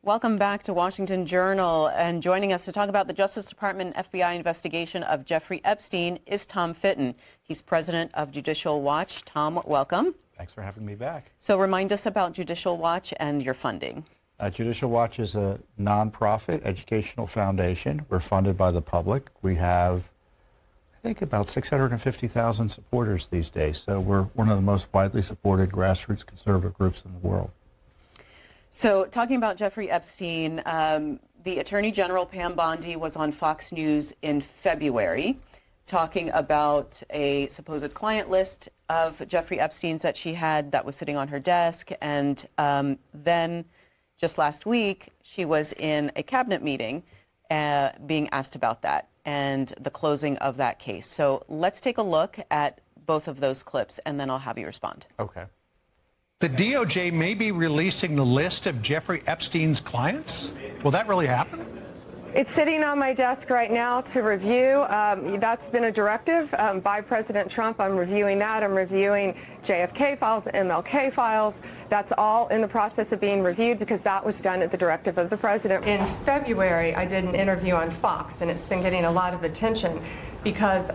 Welcome back to Washington Journal. And joining us to talk about the Justice Department FBI investigation of Jeffrey Epstein is Tom Fitton. He's president of Judicial Watch. Tom, welcome. Thanks for having me back. So remind us about Judicial Watch and your funding. Judicial Watch is a nonprofit educational foundation. We're funded by the public. We have, I think, about 650,000 supporters these days. So we're one of the most widely supported grassroots conservative groups in the world. So talking about Jeffrey Epstein, the Attorney General Pam Bondi was on Fox News in February talking about a supposed client list of Jeffrey Epstein's that she had that was sitting on her desk. And then just last week, she was in a cabinet meeting being asked about that and the closing of that case. So let's take a look at both of those clips, and then I'll have you respond. Okay. The DOJ may be releasing the list of Jeffrey Epstein's clients? Will that really happen? It's sitting on my desk right now to review. That's been a directive by President Trump. I'm reviewing that. I'm reviewing JFK files, MLK files. That's all in the process of being reviewed because that was done at the directive of the president. In February, I did an interview on Fox, and it's been getting a lot of attention because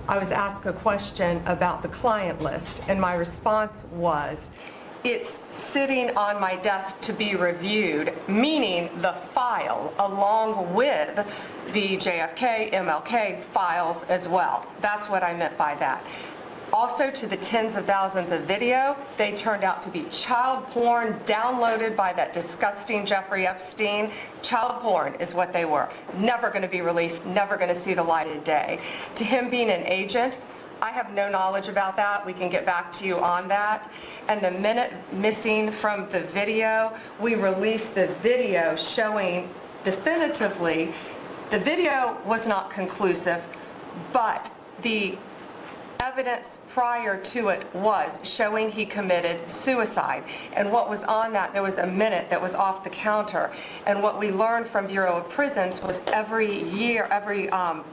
I was asked a question about the client list, and my response was, it's sitting on my desk to be reviewed, meaning the file along with the JFK, MLK files as well. That's what I meant by that. Also, to the tens of thousands of video, they turned out to be child porn downloaded by that disgusting Jeffrey Epstein. Child porn is what they were. Never going to be released, never going to see the light of day. To him being an agent, I have no knowledge about that. We can get back to you on that. And the minute missing from the video, we released the video showing definitively the video was not conclusive, but the evidence prior to it was showing he committed suicide. And what was on that, there was a minute that was off the counter. And what we learned from Bureau of Prisons was every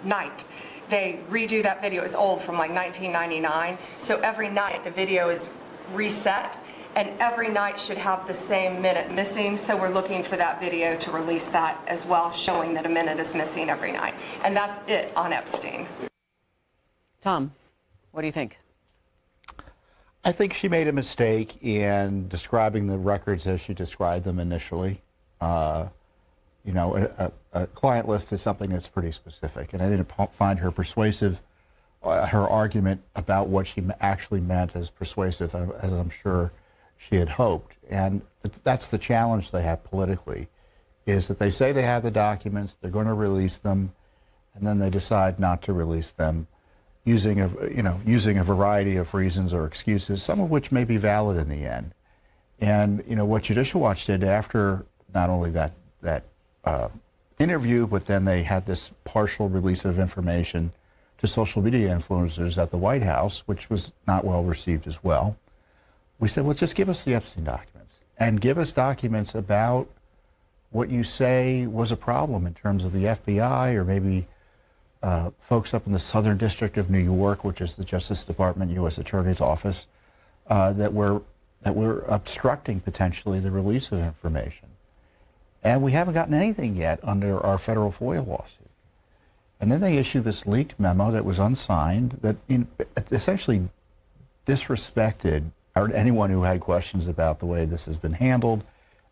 night, they redo that video. It's old, from like 1999. So every night the video is reset, and every night should have the same minute missing. So we're looking for that video to release that as well, showing that a minute is missing every night. And that's it on Epstein. Tom, what do you think? I think she made a mistake in describing the records as she described them initially. You know, a client list is something that's pretty specific, and I didn't find her persuasive, her argument about what she actually meant as persuasive, as I'm sure she had hoped. And that's the challenge they have politically, is that they say they have the documents, they're going to release them, and then they decide not to release them, using a variety of reasons or excuses, some of which may be valid in the end. And you know what Judicial Watch did after not only that interview, but then they had this partial release of information to social media influencers at the White House, which was not well received as well. We said, well, just give us the Epstein documents and give us documents about what you say was a problem in terms of the FBI or maybe folks up in the Southern District of New York, which is the Justice Department U.S. Attorney's Office, that were obstructing potentially the release of information. And we haven't gotten anything yet under our federal FOIA lawsuit. And then they issued this leaked memo that was unsigned that essentially disrespected anyone who had questions about the way this has been handled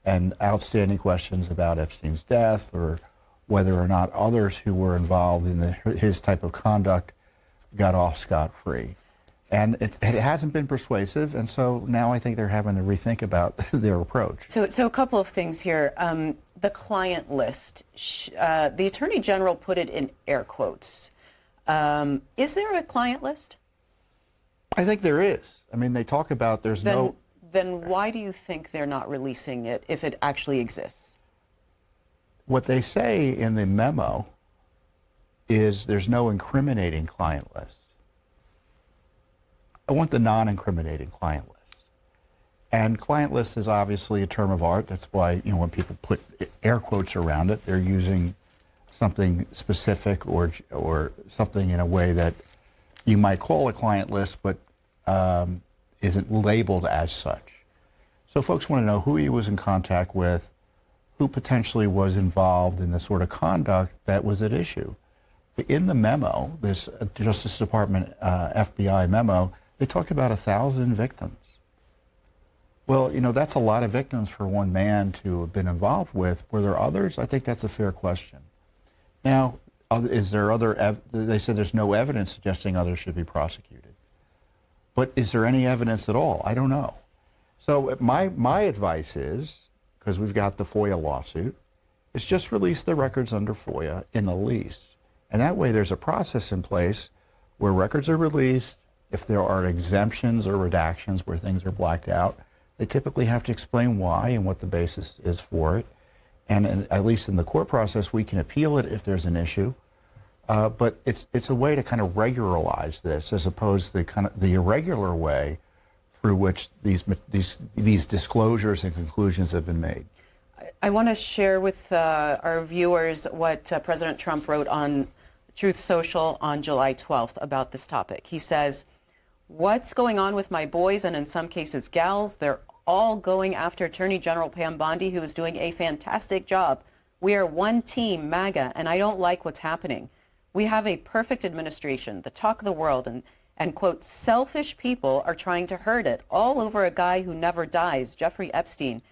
and outstanding questions about Epstein's death or whether or not others who were involved in his type of conduct got off scot-free. And it hasn't been persuasive, and so now I think they're having to rethink about their approach. So a couple of things here. The client list, the Attorney General put it in air quotes. Is there a client list? I think there is. I mean, they talk about Then why do you think they're not releasing it if it actually exists? What they say in the memo is there's no incriminating client list. I want the non-incriminating client list. And client list is obviously a term of art. That's why, you know, when people put air quotes around it, they're using something specific or something in a way that you might call a client list, but isn't labeled as such. So folks want to know who he was in contact with, who potentially was involved in the sort of conduct that was at issue. In the memo, this Justice Department FBI memo, they talked about 1,000 victims. Well, you know, that's a lot of victims for one man to have been involved with. Were there others? I think that's a fair question. Now, is there they said there's no evidence suggesting others should be prosecuted. But is there any evidence at all? I don't know. So my advice is, because we've got the FOIA lawsuit, is just release the records under FOIA in the least. And that way there's a process in place where records are released. If there are exemptions or redactions where things are blacked out, they typically have to explain why and what the basis is for it. And at least in the court process, we can appeal it if there's an issue. But it's a way to kind of regularize this as opposed to kind of the irregular way through which these disclosures and conclusions have been made. I want to share with our viewers what President Trump wrote on Truth Social on July 12th about this topic. He says, "What's going on with my boys and in some cases gals? They're all going after Attorney General Pam Bondi, who is doing a fantastic job. We are one team, MAGA, and I don't like what's happening. We have a perfect administration, the talk of the world, and quote, selfish people are trying to hurt it, all over a guy who never dies, Jeffrey Epstein.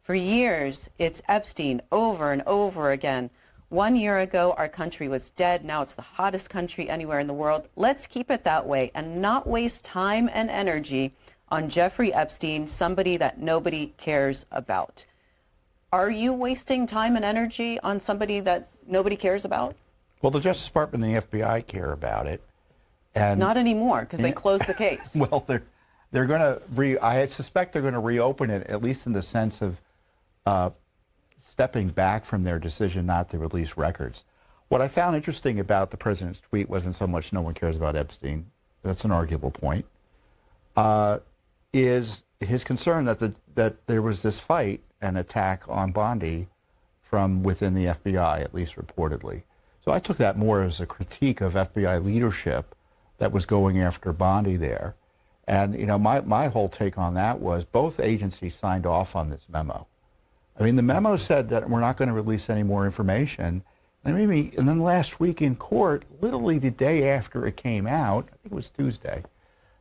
For years, it's Epstein over and over again. 1 year ago, our country was dead. Now it's the hottest country anywhere in the world. Let's keep it that way and not waste time and energy on Jeffrey Epstein, somebody that nobody cares about." Are you wasting time and energy on somebody that nobody cares about? Well, the Justice Department and the FBI care about it. And not anymore, because they closed the case. Well, they're going to I suspect they're going to reopen it, at least in the sense of stepping back from their decision not to release records. What I found interesting about the president's tweet wasn't so much no one cares about Epstein. That's an arguable point. Is his concern that there was this fight and attack on Bondi from within the FBI, at least reportedly. So I took that more as a critique of FBI leadership that was going after Bondi there. And, you know, my whole take on that was both agencies signed off on this memo. I mean, the memo said that we're not going to release any more information. And then last week in court, literally the day after it came out, I think it was Tuesday,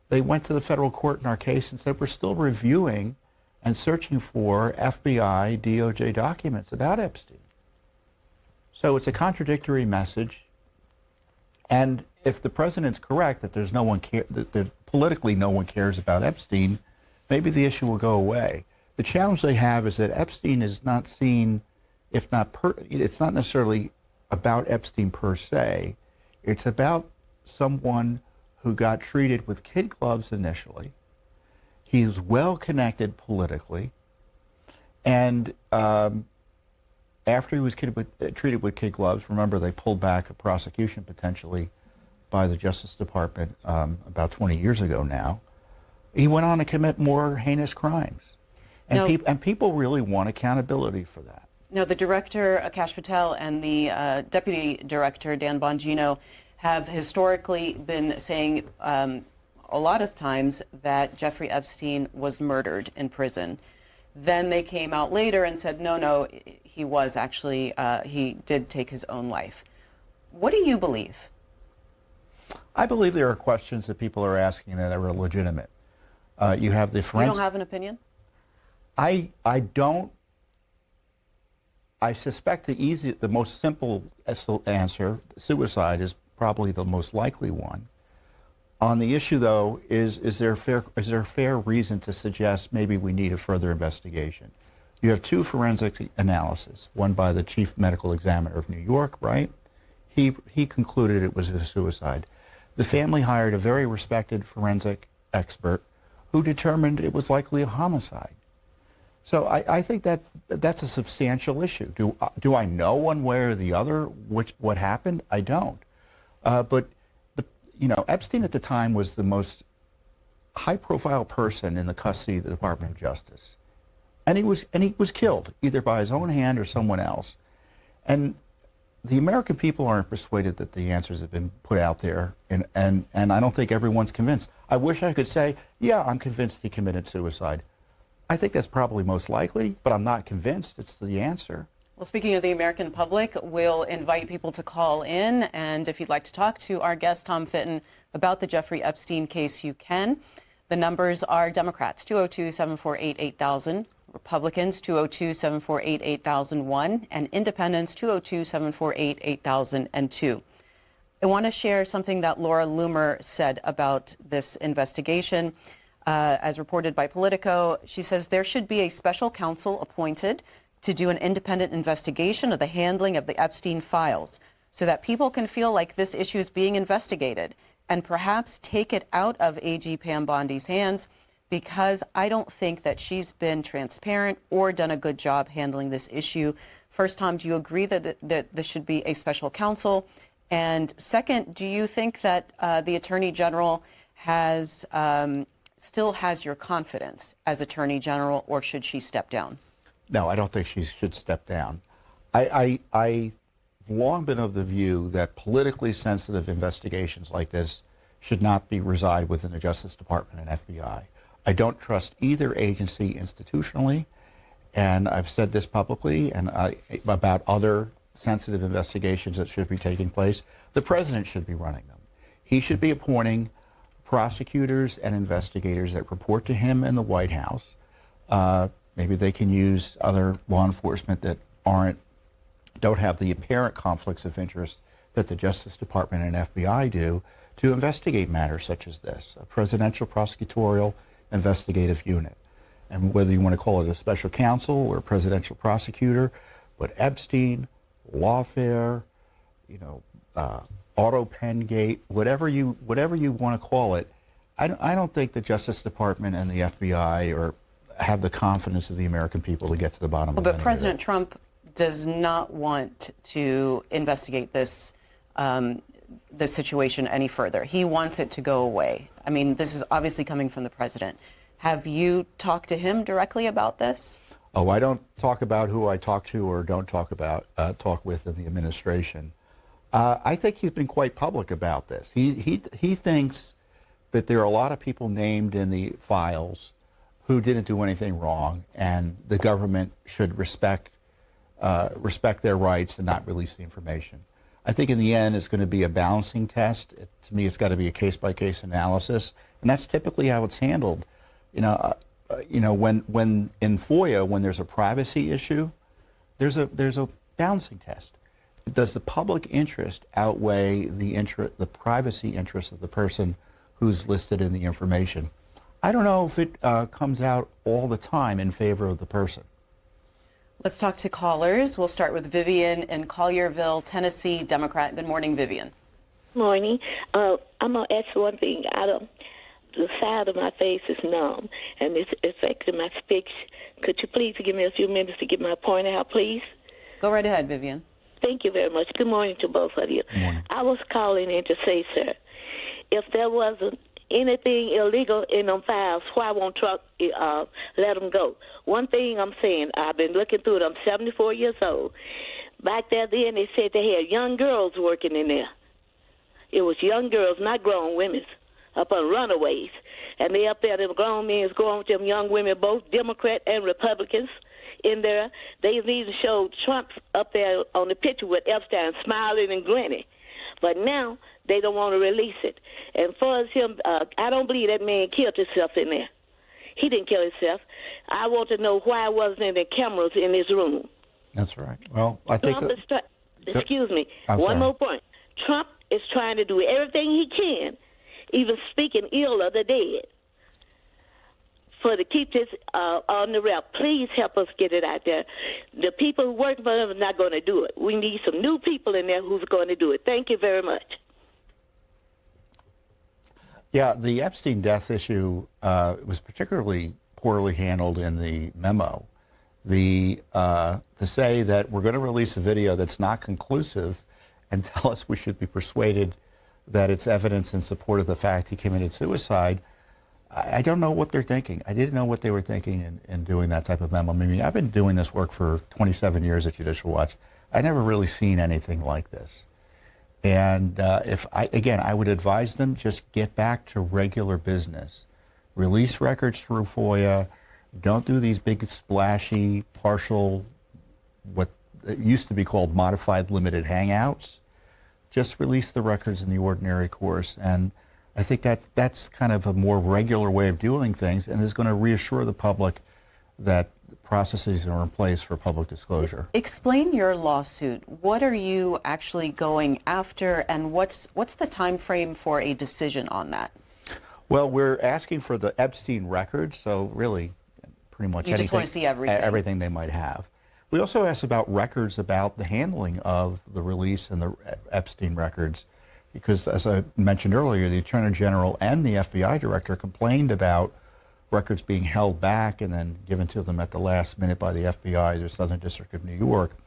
they went to the federal court in our case and said, we're still reviewing and searching for FBI, DOJ documents about Epstein. So it's a contradictory message. And if the president's correct that there's no one that politically no one cares about Epstein, maybe the issue will go away. The challenge they have is that Epstein is not seen, it's not necessarily about Epstein per se. It's about someone who got treated with kid gloves initially. He's well connected politically, and after he was treated with kid gloves, remember they pulled back a prosecution potentially by the Justice Department about 20 years ago now. He went on to commit more heinous crimes. And people really want accountability for that. Now, the director, Akash Patel, and the deputy director, Dan Bongino, have historically been saying a lot of times that Jeffrey Epstein was murdered in prison. Then they came out later and said, no, he was actually, he did take his own life. What do you believe? I believe there are questions that people are asking that are legitimate. You have the forensic... You don't have an opinion? I don't. I suspect the most simple answer, suicide, is probably the most likely one. On the issue, though, is there a fair reason to suggest maybe we need a further investigation? You have two forensic analyses, one by the chief medical examiner of New York, right? He concluded it was a suicide. The family hired a very respected forensic expert who determined it was likely a homicide. So I think that's a substantial issue. Do I know one way or the other what happened? I don't. But Epstein at the time was the most high-profile person in the custody of the Department of Justice, and he was killed either by his own hand or someone else. And the American people aren't persuaded that the answers have been put out there, and I don't think everyone's convinced. I wish I could say, yeah, I'm convinced he committed suicide. I think that's probably most likely, but I'm not convinced it's the answer. Well, speaking of the American public, we'll invite people to call in. And if you'd like to talk to our guest, Tom Fitton, about the Jeffrey Epstein case, you can. The numbers are Democrats, 202-748-8000, Republicans, 202-748-8001, and Independents, 202-748-8002. I want to share something that Laura Loomer said about this investigation. As reported by Politico, she says there should be a special counsel appointed to do an independent investigation of the handling of the Epstein files so that people can feel like this issue is being investigated and perhaps take it out of AG Pam Bondi's hands, because I don't think that she's been transparent or done a good job handling this issue. First, Tom, do you agree that this should be a special counsel? And second, do you think that the Attorney General has still has your confidence as Attorney General, or should she step down? No, I don't think she should step down. I've long been of the view that politically sensitive investigations like this should not reside within the Justice Department and FBI. I don't trust either agency institutionally, and I've said this publicly and about other sensitive investigations that should be taking place. The president should be running them. He should be appointing prosecutors and investigators that report to him in the White House. Maybe they can use other law enforcement that don't have the apparent conflicts of interest that the Justice Department and FBI do to investigate matters such as this, a presidential prosecutorial investigative unit. And whether you want to call it a special counsel or a presidential prosecutor, but Epstein, lawfare, auto pen gate, whatever you want to call it, I don't think the Justice Department and the FBI have the confidence of the American people to get to the bottom of it. But President Trump does not want to investigate this situation any further. He wants it to go away. I mean, this is obviously coming from the president. Have you talked to him directly about this? Oh, I don't talk about who I talk to or don't talk with in the administration. I think he's been quite public about this. He thinks that there are a lot of people named in the files who didn't do anything wrong, and the government should respect their rights and not release the information. I think in the end it's going to be a balancing test. To me, it's got to be a case-by-case analysis, and that's typically how it's handled. When in FOIA, when there's a privacy issue, there's a balancing test. Does the public interest outweigh the privacy interest of the person who's listed in the information? I don't know if it comes out all the time in favor of the person. Let's talk to callers. We'll start with Vivian in Collierville, Tennessee, Democrat. Good morning, Vivian. Morning. I'm going to ask one thing. The side of my face is numb, and it's affecting my speech. Could you please give me a few minutes to get my point out, please? Go right ahead, Vivian. Thank you very much. Good morning to both of you. Good morning. I was calling in to say, sir, if there wasn't anything illegal in them files, why won't Trump let them go? One thing I'm saying, I've been looking through it. I'm 74 years old. Back there then, they said they had young girls working in there. It was young girls, not grown women, up on runaways. And they up there, them grown men is going with them young women, both Democrat and Republicans in there. They need to show Trump up there on the picture with Epstein smiling and grinning. But now they don't want to release it. And for as him, I don't believe that man killed himself in there. He didn't kill himself. I want to know why wasn't any cameras in his room. That's right. Well, I think... Excuse me. I'm One sorry. more point. Trump is trying to do everything he can, even speaking ill of the dead, to keep this on the rep. Please help us get it out there. The people who work for him are not going to do it. We need some new people in there who's going to do it. Thank you very much. Yeah, the Epstein death issue was particularly poorly handled in the memo. To say that we're going to release a video that's not conclusive and tell us we should be persuaded that it's evidence in support of the fact he committed suicide, I don't know what they're thinking. I didn't know what they were thinking in doing that type of memo. I mean, I've been doing this work for 27 years at Judicial Watch. I never really seen anything like this. And I would advise them just get back to regular business. Release records through FOIA, Don't do these big, splashy, partial, what used to be called modified limited hangouts. Just release the records in the ordinary course. And I think that's kind of a more regular way of doing things and is going to reassure the public that processes are in place for public disclosure. Explain your lawsuit. What are you actually going after, and what's the time frame for a decision on that? Well, we're asking for the Epstein records, so really pretty much you just want to see everything they might have. We also asked about records about the handling of the release and the Epstein records, because as I mentioned earlier, the Attorney General and the FBI Director complained about records being held back and then given to them at the last minute by the FBI, the Southern District of New York.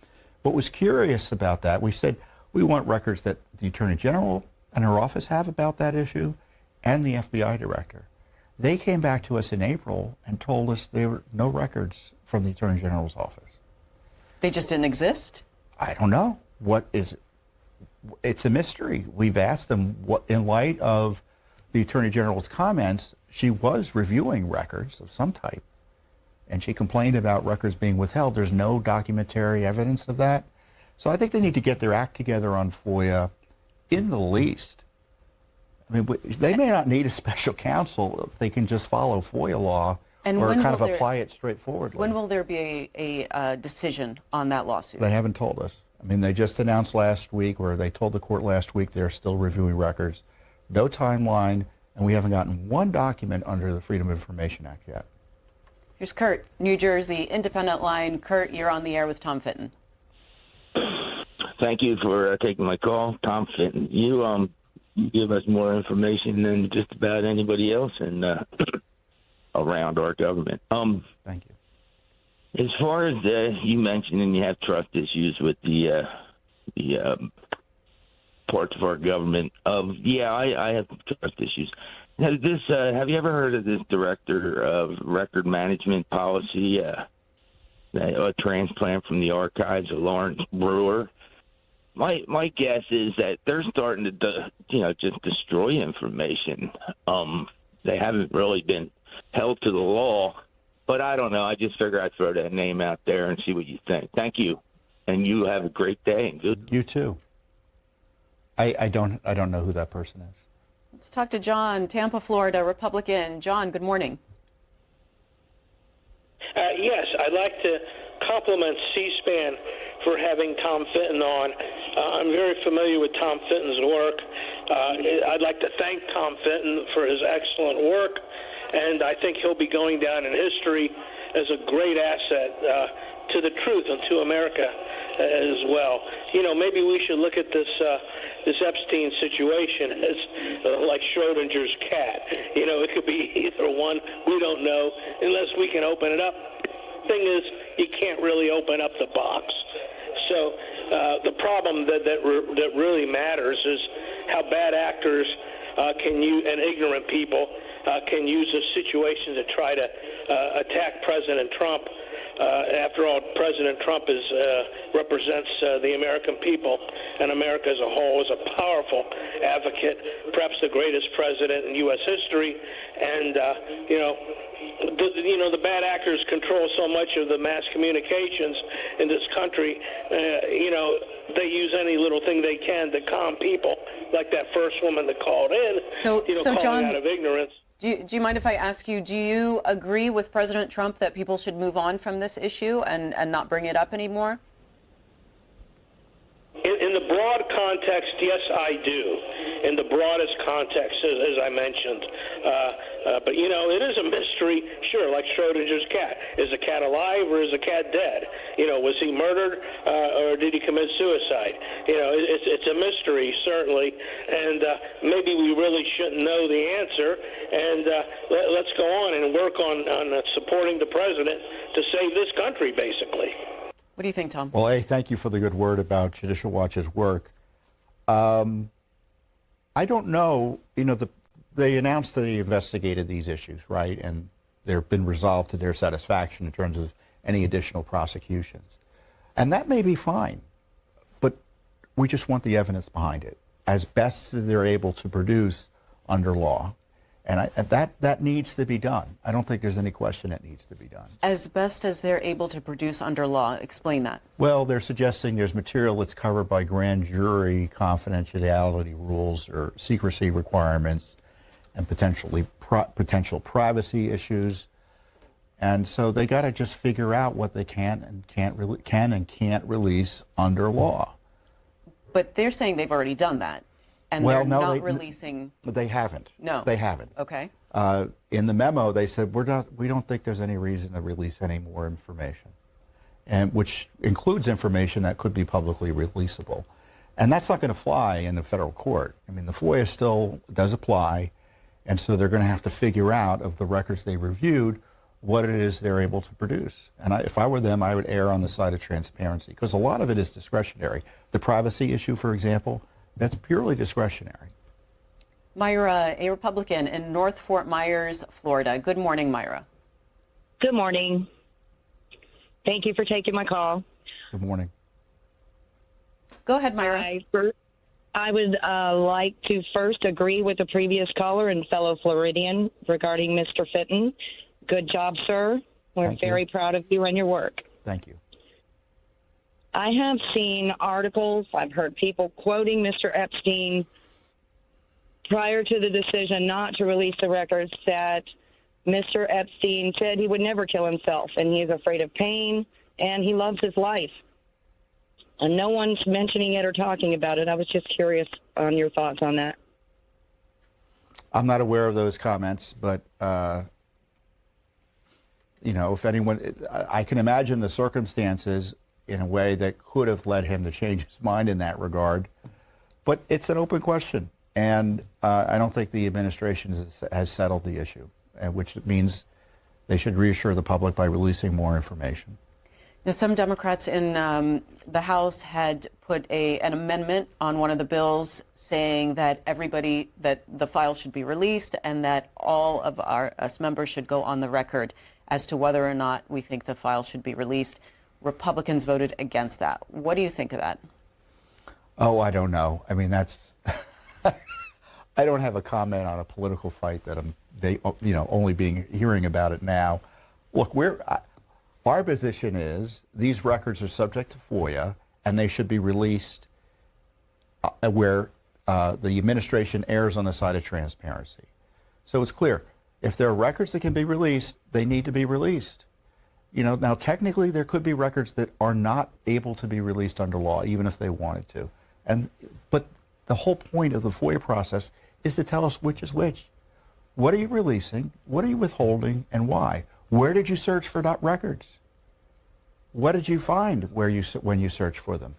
What was curious about that, we said we want records that the Attorney General and her office have about that issue and the FBI Director. They came back to us in April and told us there were no records from the Attorney General's office. They just didn't exist? I don't know. It's a mystery. We've asked them, what, in light of the Attorney General's comments, she was reviewing records of some type, and she complained about records being withheld. There's no documentary evidence of that. So I think they need to get their act together on FOIA in the least. I mean, they may not need a special counsel if they can just follow FOIA law or kind of apply it straightforwardly. When will there be a decision on that lawsuit? They haven't told us. I mean, they just announced last week, or they told the court last week, they're still reviewing records. No timeline, and we haven't gotten one document under the Freedom of Information Act yet. Here's Kurt, New Jersey, Independent Line. Kurt, you're on the air with Tom Fitton. Thank you for taking my call, Tom Fitton. You give us more information than just about anybody else around our government. Thank you. As far as you mentioned, and you have trust issues with the parts of our government. I have trust issues. Have you ever heard of this director of record management policy, a transplant from the archives of Lawrence Brewer? My guess is that they're starting to, just destroy information. They haven't really been held to the law, but I don't know. I just figure I'd throw that name out there and see what you think. Thank you, and you have a great day. And good. You too. I don't know who that person is. Let's talk to John, Tampa, Florida, Republican. John, good morning. Yes, I'd like to compliment C-SPAN for having Tom Fitton on. I'm very familiar with Tom Fitton's work. I'd like to thank Tom Fitton for his excellent work, and I think he'll be going down in history as a great asset to the truth and to America as well. Maybe we should look at this Epstein situation as like Schrodinger's cat. It could be either one. We don't know unless we can open it up. Thing is, you can't really open up the box. So the problem that really matters is how bad actors and ignorant people can use this situation to try to attack President Trump. After all, President Trump represents the American people, and America as a whole is a powerful advocate, perhaps the greatest president in U.S. history. And the bad actors control so much of the mass communications in this country. They use any little thing they can to calm people, like that first woman that called in. So calling John, out of ignorance. Do you mind if I ask you, do you agree with President Trump that people should move on from this issue and not bring it up anymore? In the broad context, yes, I do. In the broadest context, as I mentioned. But, it is a mystery, sure, like Schrodinger's cat. Is the cat alive or is the cat dead? Was he murdered or did he commit suicide? It's a mystery, certainly. And maybe we really shouldn't know the answer. And let's go on and work on supporting the president to save this country, basically. What do you think, Tom? Well, thank you for the good word about Judicial Watch's work. I don't know, they announced that they investigated these issues, right? And they've been resolved to their satisfaction in terms of any additional prosecutions. And that may be fine, but we just want the evidence behind it as best as they're able to produce under law. And that needs to be done. I don't think there's any question it needs to be done. As best as they're able to produce under law. Explain that. Well, they're suggesting there's material that's covered by grand jury confidentiality rules or secrecy requirements and potential privacy issues. And so they got to just figure out what they can and can't release under law. But they're saying they've already done that. And Well, they're no, not they- releasing. They haven't. No. They haven't. Okay. In the memo, they said we don't think there's any reason to release any more information, and which includes information that could be publicly releasable, and that's not going to fly in the federal court. I mean, the FOIA still does apply, and so they're going to have to figure out of the records they reviewed what it is they're able to produce. And if I were them, I would err on the side of transparency because a lot of it is discretionary. The privacy issue, for example, that's purely discretionary. Myra, a Republican in North Fort Myers, Florida. Good morning, Myra. Good morning. Thank you for taking my call. Good morning. Go ahead, Myra. I would like to first agree with the previous caller and fellow Floridian regarding Mr. Fitton. Good job, sir. We're very proud of you and your work. Thank you. I have seen articles, I've heard people quoting Mr. Epstein prior to the decision not to release the records that Mr. Epstein said he would never kill himself and he is afraid of pain and he loves his life. And no one's mentioning it or talking about it. I was just curious on your thoughts on that. I'm not aware of those comments, but if anyone, I can imagine the circumstances in a way that could have led him to change his mind in that regard. But it's an open question, and I don't think the administration has settled the issue, which means they should reassure the public by releasing more information. Now, some Democrats in the House had put an amendment on one of the bills saying that that the file should be released and that all of us members should go on the record as to whether or not we think the file should be released. Republicans voted against that. What do you think of that? Oh, I don't know. I mean, that's I don't have a comment on a political fight that I'm only hearing about it now. Look, our position is these records are subject to FOIA and they should be released where the administration errs on the side of transparency. So it's clear. If there are records that can be released, they need to be released. Now technically there could be records that are not able to be released under law, even if they wanted to. But the whole point of the FOIA process is to tell us which is which. What are you releasing? What are you withholding? And why? Where did you search for records? What did you find when you searched for them?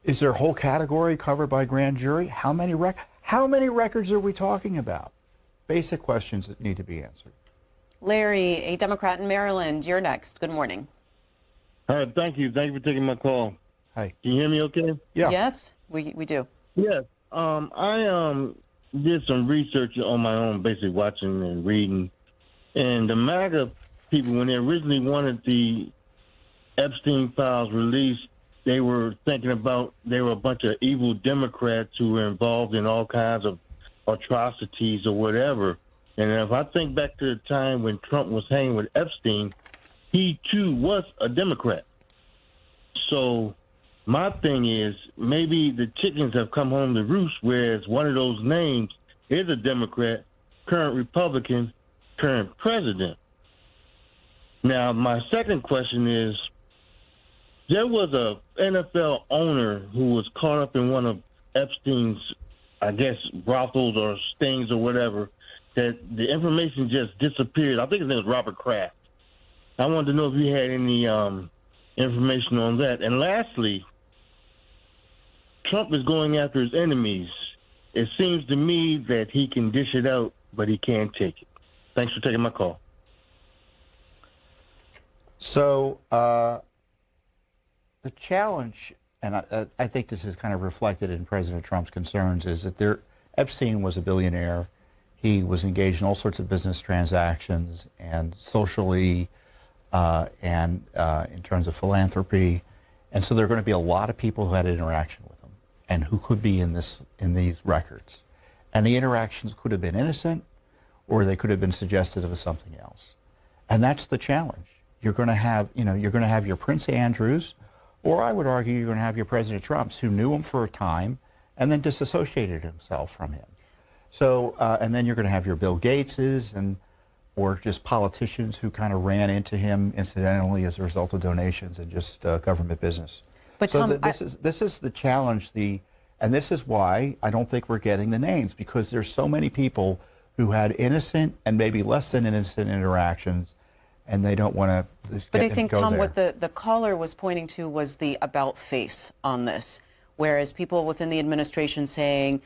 Is there a whole category covered by grand jury? How many records are we talking about? Basic questions that need to be answered. Larry, a Democrat in Maryland, you're next. Good morning. All right, thank you. Thank you for taking my call. Hi. Can you hear me okay? Yeah. Yes, we do. Yes. I did some research on my own, basically watching and reading. And the MAGA people, when they originally wanted the Epstein files released, they were thinking about they were a bunch of evil Democrats who were involved in all kinds of atrocities or whatever. And if I think back to the time when Trump was hanging with Epstein, he too was a Democrat. So my thing is maybe the chickens have come home to roost, whereas one of those names is a Democrat, current Republican, current president. Now, my second question is, there was a NFL owner who was caught up in one of Epstein's, I guess, brothels or stings or whatever, that the information just disappeared. I think his name was Robert Kraft. I wanted to know if you had any information on that. And lastly, Trump is going after his enemies. It seems to me that he can dish it out, but he can't take it. Thanks for taking my call. So the challenge, and I think this is kind of reflected in President Trump's concerns, is that Epstein was a billionaire. He was engaged in all sorts of business transactions and socially and in terms of philanthropy. And so there are going to be a lot of people who had interaction with him and who could be in these records. And the interactions could have been innocent or they could have been suggestive of something else. And that's the challenge. You're going to have, you're going to have your Prince Andrews, or I would argue you're going to have your President Trumps, who knew him for a time and then disassociated himself from him. So, and then you're going to have your Bill Gateses or just politicians who kind of ran into him incidentally as a result of donations and just government business. But so Tom, this is the challenge. And this is why I don't think we're getting the names, because there's so many people who had innocent and maybe less than innocent interactions, and they don't want to. But I think, Tom, there. what the caller was pointing to was the about face on this, whereas people within the administration saying,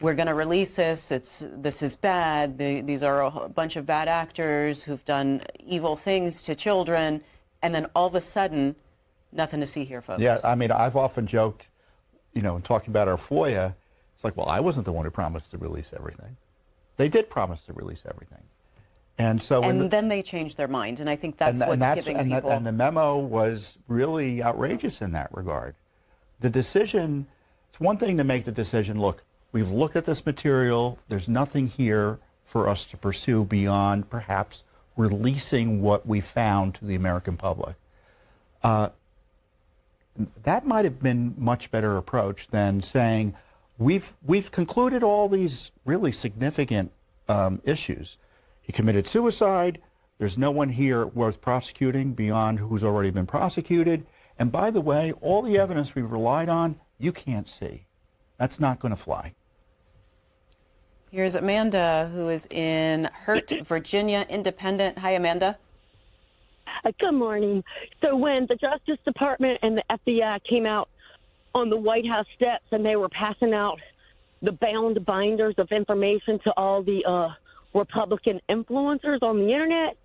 we're going to release this, this is bad, these are a bunch of bad actors who've done evil things to children, and then all of a sudden, nothing to see here, folks. Yeah, I mean, I've often joked, in talking about our FOIA, it's like, well, I wasn't the one who promised to release everything. They did promise to release everything. And so, then they changed their mind, and I think that's giving people. And the memo was really outrageous in that regard. The decision, it's one thing to make the decision, look, we've looked at this material, there's nothing here for us to pursue beyond perhaps releasing what we found to the American public. That might have been a much better approach than saying, we've concluded all these really significant issues. He committed suicide. There's no one here worth prosecuting beyond who's already been prosecuted. And by the way, all the evidence we relied on, you can't see. That's not going to fly. Here's Amanda, who is in Hurt, Virginia, independent. Hi, Amanda. Good morning. So when the Justice Department and the FBI came out on the White House steps and they were passing out the bound binders of information to all the Republican influencers on the Internet,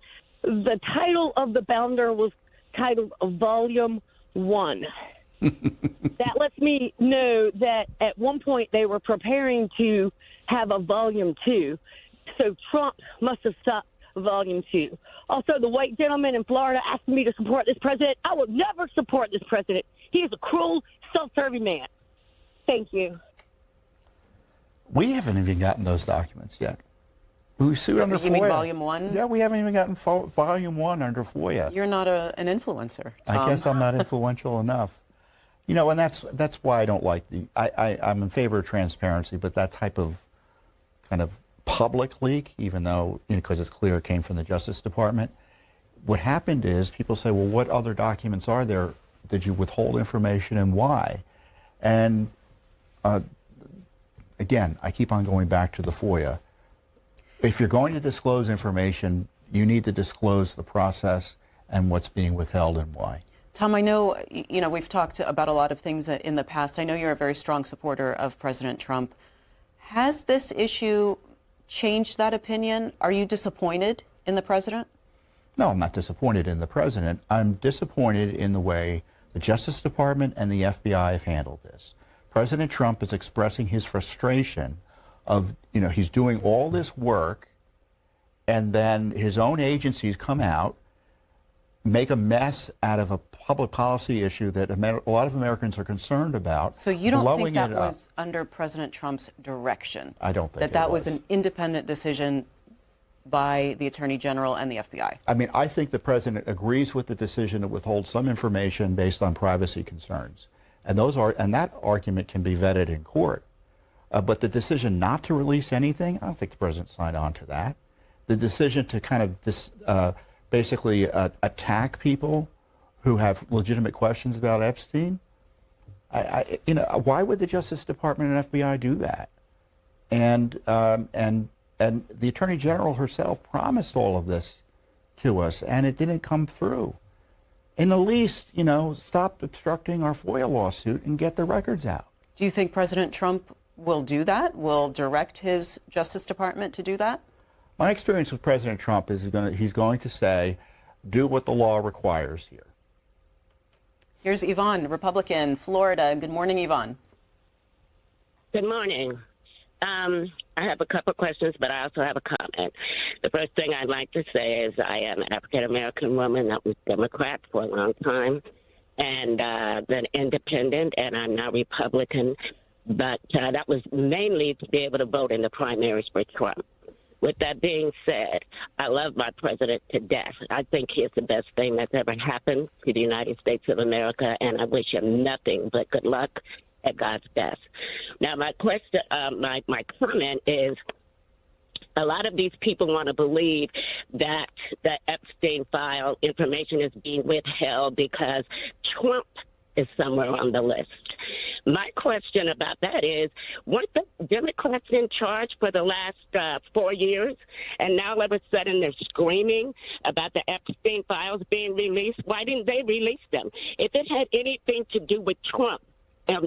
the title of the bounder was titled Volume 1. That lets me know that at one point they were preparing to have a Volume 2. So Trump must have stopped Volume 2. Also, the white gentleman in Florida asked me to support this president. I will never support this president. He is a cruel, self-serving man. Thank you. We haven't even gotten those documents yet. We sued under FOIA. You mean Volume 1? Yeah, we haven't even gotten Volume 1 under FOIA. You're not an influencer, Tom. I guess I'm not influential enough. And that's why I don't like I'm in favor of transparency, but that type of kind of public leak, even though, because it's clear it came from the Justice Department, what happened is people say, well, what other documents are there? Did you withhold information and why? And again, I keep on going back to the FOIA. If you're going to disclose information, you need to disclose the process and what's being withheld and why. Tom, I know, we've talked about a lot of things in the past. I know you're a very strong supporter of President Trump. Has this issue changed that opinion? Are you disappointed in the president? No, I'm not disappointed in the president. I'm disappointed in the way the Justice Department and the FBI have handled this. President Trump is expressing his frustration of, he's doing all this work, and then his own agencies come out, make a mess out of a public policy issue that a lot of Americans are concerned about. So you don't think that was under President Trump's direction? I don't think that was an independent decision by the Attorney General and the FBI? I mean, I think the president agrees with the decision to withhold some information based on privacy concerns. And that argument can be vetted in court. But the decision not to release anything, I don't think the president signed on to that. The decision to kind of basically attack people who have legitimate questions about Epstein, why would the Justice Department and FBI do that? And the Attorney General herself promised all of this to us, and it didn't come through. In the least, stop obstructing our FOIA lawsuit and get the records out. Do you think President Trump will do that? Will direct his Justice Department to do that? My experience with President Trump is he's going to say, do what the law requires here. Here's Yvonne, Republican, Florida. Good morning, Yvonne. Good morning. I have a couple of questions, but I also have a comment. The first thing I'd like to say is I am an African-American woman that was Democrat for a long time and then independent, and I'm now Republican. But that was mainly to be able to vote in the primaries for Trump. With that being said, I love my president to death. I think he is the best thing that's ever happened to the United States of America, and I wish him nothing but good luck at God's best. Now, my question, my comment is, a lot of these people want to believe that the Epstein file information is being withheld because Trump is somewhere on the list. My question about that is, weren't the Democrats in charge for the last 4 years? And now all of a sudden they're screaming about the Epstein files being released. Why didn't they release them? If it had anything to do with Trump,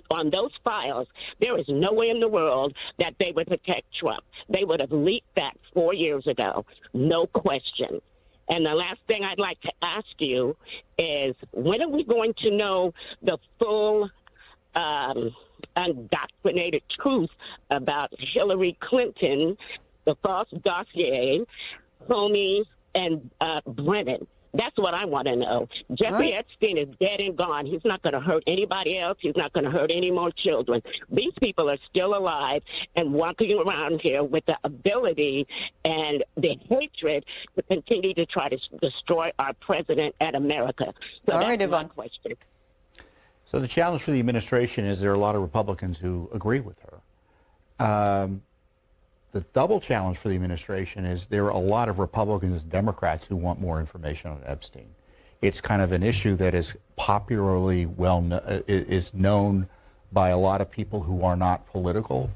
on those files, there is no way in the world that they would protect Trump. They would have leaked that 4 years ago, no question. And the last thing I'd like to ask you is, when are we going to know the full undoctrinated truth about Hillary Clinton, the false dossier, Comey, and Brennan? That's what I want to know. Jeffrey Epstein is dead and gone. He's not going to hurt anybody else. He's not going to hurt any more children. These people are still alive and walking around here with the ability and the hatred to continue to try to destroy our president and America. So all right, that's my Yvonne. question. So the challenge for the administration is there are a lot of Republicans who agree with her. The double challenge for the administration is there are a lot of Republicans and Democrats who want more information on Epstein. It's kind of an issue that is popularly is known by a lot of people who are not political,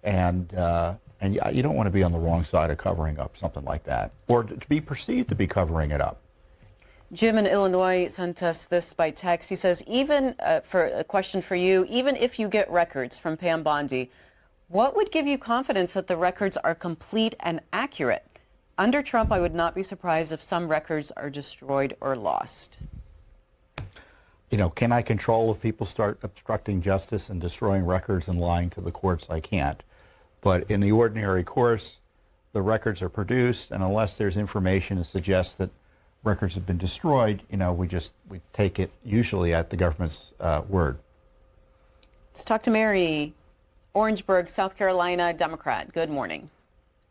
and you don't want to be on the wrong side of covering up something like that, or to be perceived to be covering it up. Jim in Illinois sent us this by text. He says, even for a question for you, even if you get records from Pam Bondi, what would give you confidence that the records are complete and accurate? Under Trump, I would not be surprised if some records are destroyed or lost. You know, can I control if people start obstructing justice and destroying records and lying to the courts? I can't. But in the ordinary course, the records are produced, and unless there's information to suggest that records have been destroyed, you know, we take it usually at the government's word. Let's talk to Mary. Orangeburg, South Carolina, Democrat. Good morning.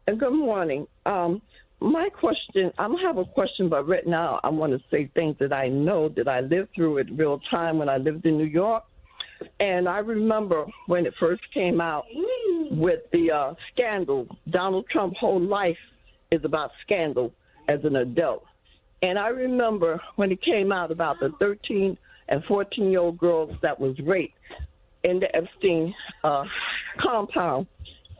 Good morning. My question, I don't have a question, but right now I want to say things that I know that I lived through in real time when I lived in New York. And I remember when it first came out with the scandal. Donald Trump's whole life is about scandal as an adult. And I remember when it came out about the 13 and 14-year-old girls that was raped in the Epstein compound.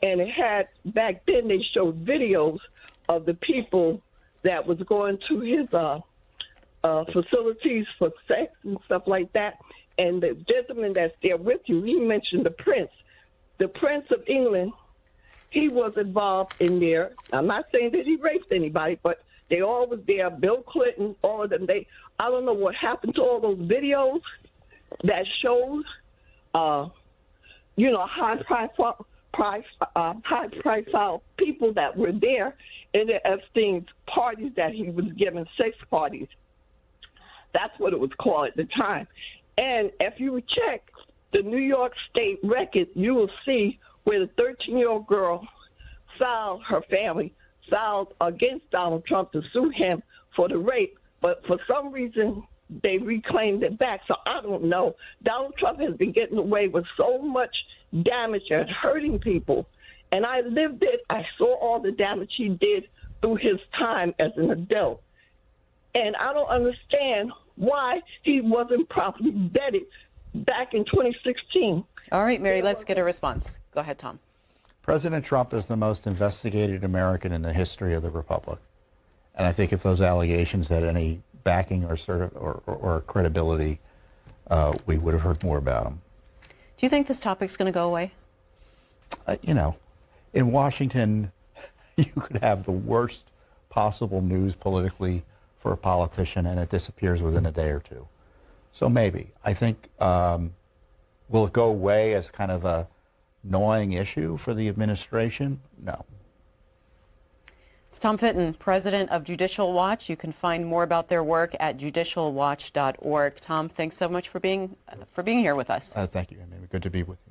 And it had, back then they showed videos of the people that was going to his facilities for sex and stuff like that. And the gentleman that's there with you, he mentioned the Prince. The Prince of England, he was involved in there. I'm not saying that he raped anybody, but they all was there. Bill Clinton, all of them. I don't know what happened to all those videos that showed high-profile people that were there in the Epstein parties that he was giving, sex parties. That's what it was called at the time. And if you check the New York State record, you will see where the 13-year-old girl her family filed against Donald Trump to sue him for the rape. But for some reason, they reclaimed it back. So I don't know. Donald Trump has been getting away with so much damage and hurting people. And I lived it. I saw all the damage he did through his time as an adult. And I don't understand why he wasn't properly vetted back in 2016. All right, Mary, let's get a response. Go ahead, Tom. President Trump is the most investigated American in the history of the Republic. And I think if those allegations had any backing or credibility, we would have heard more about them. Do you think this topic's going to go away? In Washington, you could have the worst possible news politically for a politician, and it disappears within a day or two. So maybe. I think, will it go away as kind of a gnawing issue for the administration? No. It's Tom Fitton, president of Judicial Watch. You can find more about their work at judicialwatch.org. Tom, thanks so much for being here with us. Thank you. Good to be with you.